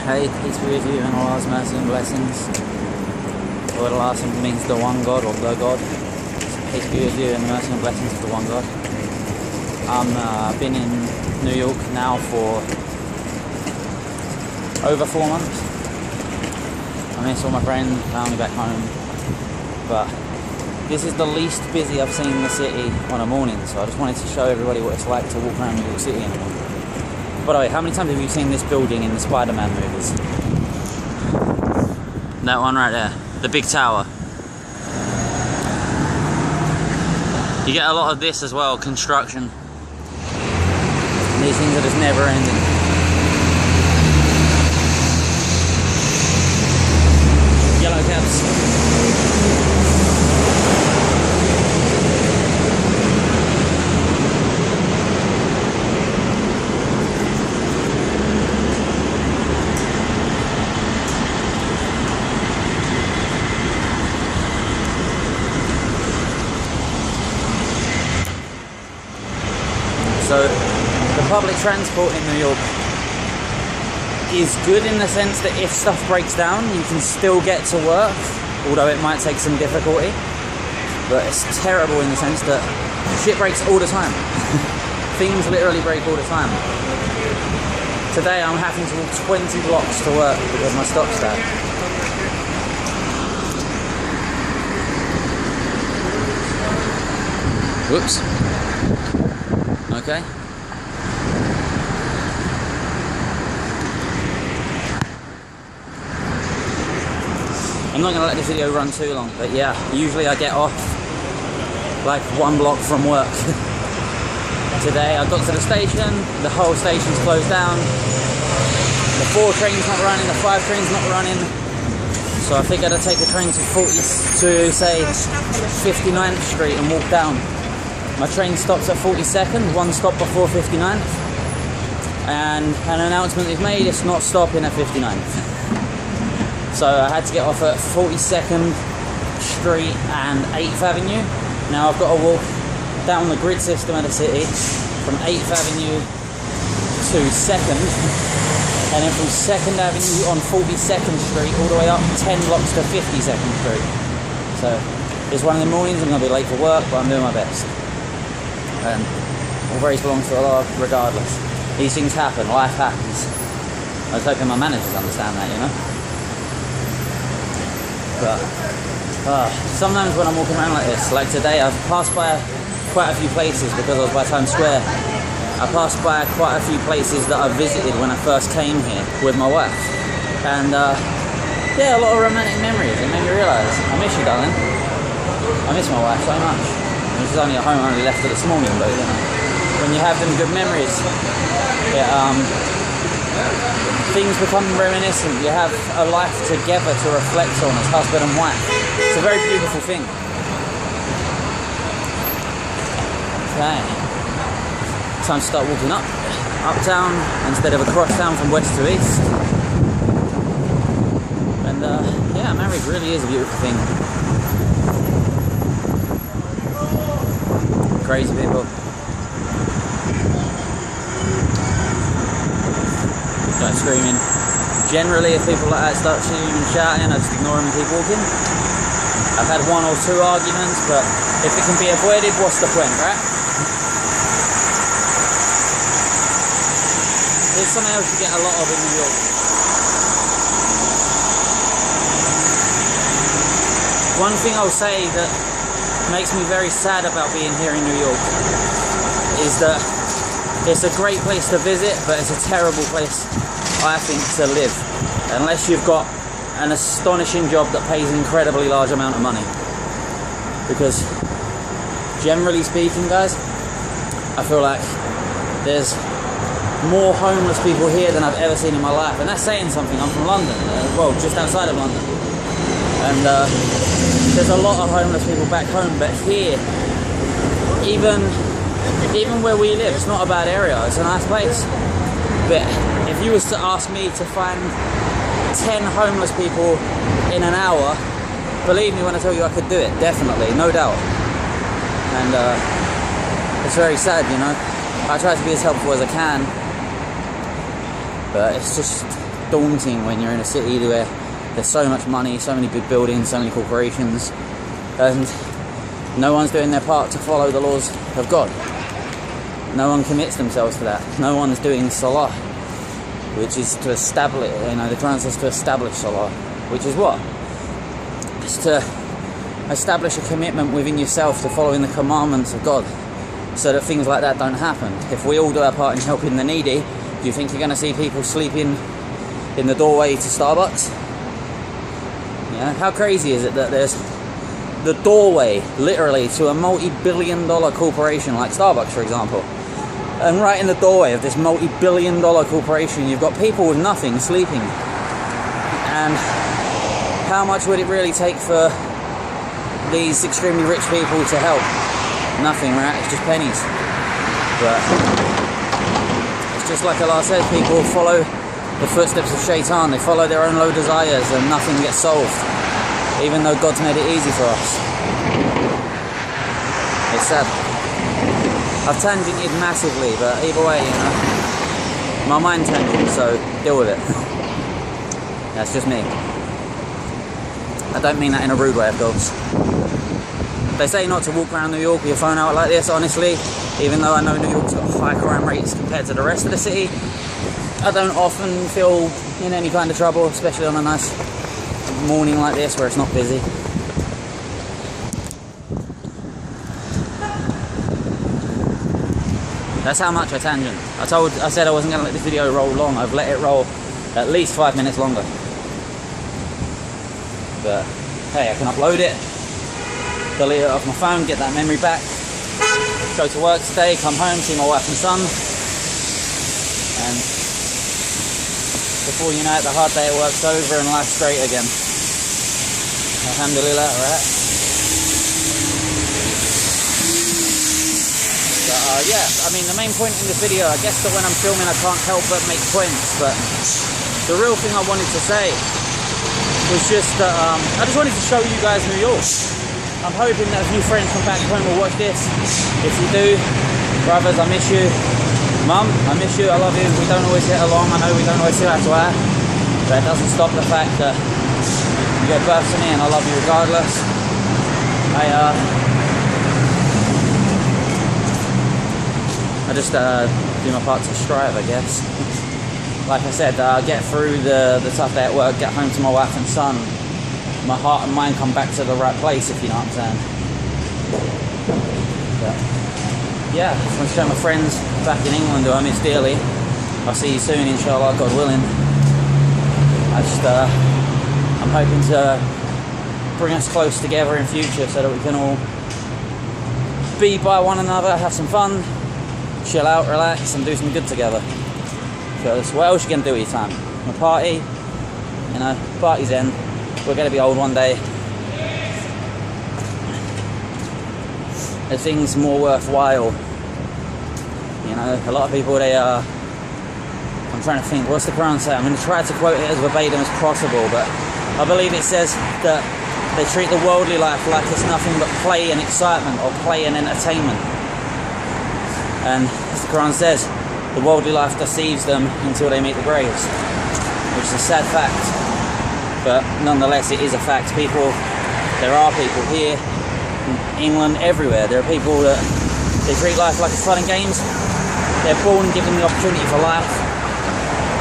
Hey, peace be with you and Allah's mercy and blessings. The word Allah simply means the one God or the God. So peace be with you and the mercy and blessings of the one God. I've been in New York now for over 4 months. I miss all my friends, family back home. But this is the least busy I've seen the city on a morning, so I just wanted to show everybody what it's like to walk around New York City in the morning. By the way, how many times have you seen this building in the Spider-Man movies? That one right there, the big tower. You get a lot of this as well, construction. And these things are just never ending. Yellow cabs. So, the public transport in New York is good in the sense that if stuff breaks down, you can still get to work, although it might take some difficulty. But it's terrible in the sense that shit breaks all the time. Things literally break all the time. Today I'm having to walk 20 blocks to work because my stop's bad. Whoops. Okay. I'm not going to let this video run too long, but yeah, usually I get off like 1 block from work. Today I got to the station, the whole station's closed down, the 4 train's not running, the 5 train's not running, so I figured I'd take the train to say 59th Street and walk down. My train stops at 42nd, 1 stop before 59th, and an announcement is made, it's not stopping at 59th. So I had to get off at 42nd Street and 8th Avenue. Now I've got to walk down the grid system of the city from 8th Avenue to 2nd, and then from 2nd Avenue on 42nd Street all the way up 10 blocks to 52nd Street. So it's one of the mornings, I'm going to be late for work, but I'm doing my best. All praise belongs to Allah regardless. These things happen, life happens. I was hoping my managers understand that, you know. But sometimes when I'm walking around like this, like today I've passed by quite a few places because I was by Times Square. I passed by quite a few places that I visited when I first came here with my wife. And yeah, a lot of romantic memories. It made me realise, I miss you, darling. I miss my wife so much. She's only at home, I only left her this morning, but you know, when you have them good memories, things become reminiscent. You have a life together to reflect on as husband and wife. It's a very beautiful thing. Okay, time to start walking uptown instead of across town from west to east. And yeah, marriage really is a beautiful thing. Crazy people. Start screaming. Generally, if people like that start shooting and shouting, I just ignore them and keep walking. I've had 1 or 2 arguments, but if it can be avoided, what's the point, right? Here's something else you get a lot of in New York. One thing I'll say that makes me very sad about being here in New York is that it's a great place to visit, but it's a terrible place, I think, to live unless you've got an astonishing job that pays an incredibly large amount of money. Because generally speaking, guys, I feel like there's more homeless people here than I've ever seen in my life, and that's saying something. I'm from London, well, just outside of London, and there's a lot of homeless people back home, but here, even where we live, it's not a bad area, it's a nice place. But if you was to ask me to find 10 homeless people in an hour, believe me when I tell you I could do it, definitely, no doubt. And it's very sad, you know. I try to be as helpful as I can, but it's just daunting when you're in a city where there's so much money, so many big buildings, so many corporations, and no one's doing their part to follow the laws of God. No one commits themselves to that. No one's doing salah, which is to establish, the Quran says to establish salah, which is what? It's to establish a commitment within yourself to following the commandments of God, so that things like that don't happen. If we all do our part in helping the needy, do you think you're going to see people sleeping in the doorway to Starbucks? Yeah, how crazy is it that there's the doorway, literally, to a multi-billion-dollar corporation like Starbucks, for example, and right in the doorway of this multi-billion-dollar corporation, you've got people with nothing sleeping. And how much would it really take for these extremely rich people to help? Nothing, right? It's just pennies. But it's just like Allah says, people follow the footsteps of Shaitan. They follow their own low desires and nothing gets solved, even though God's made it easy for us. It's sad. I've tangented massively, but either way, my mind tangents, so deal with it. That's just me. I don't mean that in a rude way, of course. They say not to walk around New York with your phone out like this, honestly, even though I know New York's got high crime rates compared to the rest of the city. I don't often feel in any kind of trouble, especially on a nice morning like this where it's not busy. That's how much I tangent. I said I wasn't going to let this video roll long. I've let it roll at least 5 minutes longer. But hey, I can upload it, delete it off my phone, get that memory back, go to work today, come home, see my wife and son, and before you know it, the hard day at work's over and life's great again. Alhamdulillah, right? But yeah, I mean, the main point in this video, I guess that when I'm filming I can't help but make points, but the real thing I wanted to say was just that I just wanted to show you guys New York. I'm hoping that a few friends from back home will watch this. If you do, brothers, I miss you. Mum, I miss you, I love you. We don't always get along, I know we don't always see eye to eye, but it doesn't stop the fact that you gave birth to me and I love you regardless. I just do my part to strive, I guess. Like I said, get through the tough day at work, get home to my wife and son, my heart and mind come back to the right place, if you know what I'm saying. But yeah, I just want to show my friends back in England who I miss dearly. I'll see you soon, inshallah, God willing. I'm hoping to bring us close together in future so that we can all be by one another, have some fun, chill out, relax, and do some good together. Because what else you can do with your time? A party, party's end. We're going to be old one day. There's things more worthwhile. A lot of people, I'm trying to think, what's the Quran say? I'm going to try to quote it as verbatim as possible, but I believe it says that they treat the worldly life like it's nothing but play and excitement, or play and entertainment. And as the Quran says, the worldly life deceives them until they meet the graves, which is a sad fact, but nonetheless it is a fact. There are people here, in England, everywhere, there are people that they treat life like it's fun and games. They're born given the opportunity for life,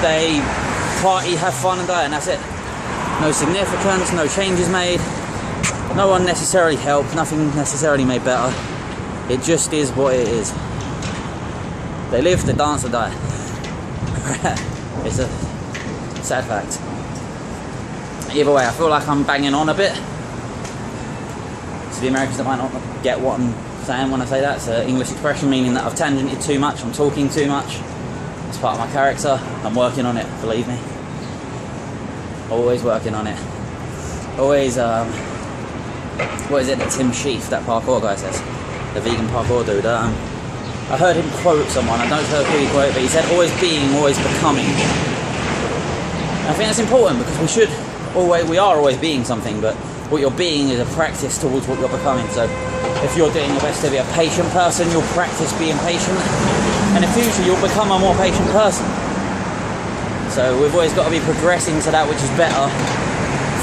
they party, have fun and die, and that's it. No significance, no changes made, no one necessarily helped, nothing necessarily made better. It just is what it is. They live, they dance, they die. It's a sad fact. Either way, I feel like I'm banging on a bit. To the Americans that might not get what I'm saying when I say that, it's an English expression meaning that I've tangented too much, I'm talking too much. It's part of my character. I'm working on it, believe me. Always working on it. Always, what is it that Tim Sheaf, that parkour guy, says? The vegan parkour dude. I heard him quote someone, I don't know who he quoted, but he said, always being, always becoming. And I think that's important because we are always being something, but what you're being is a practice towards what you're becoming. So if you're doing your best to be a patient person, you'll practice being patient, and in future you'll become a more patient person. So we've always got to be progressing to that which is better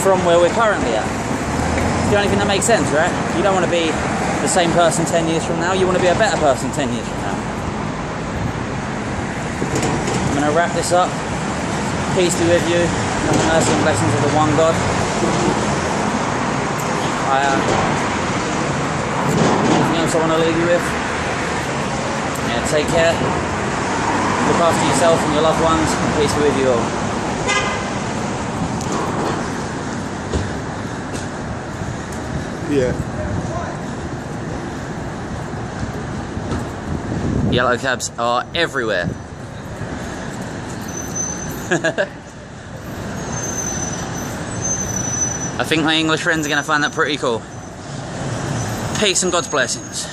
from where we're currently at. It's the only thing that makes sense, right? You don't want to be the same person 10 years from now, you want to be a better person 10 years from now. I'm going to wrap this up. Peace be with you, and the mercy and blessings of the one God. Anything else I want to leave you with? Yeah, take care. Look after yourself and your loved ones, and peace be with you all. Yeah. Yellow cabs are everywhere. I think my English friends are going to find that pretty cool. Peace and God's blessings.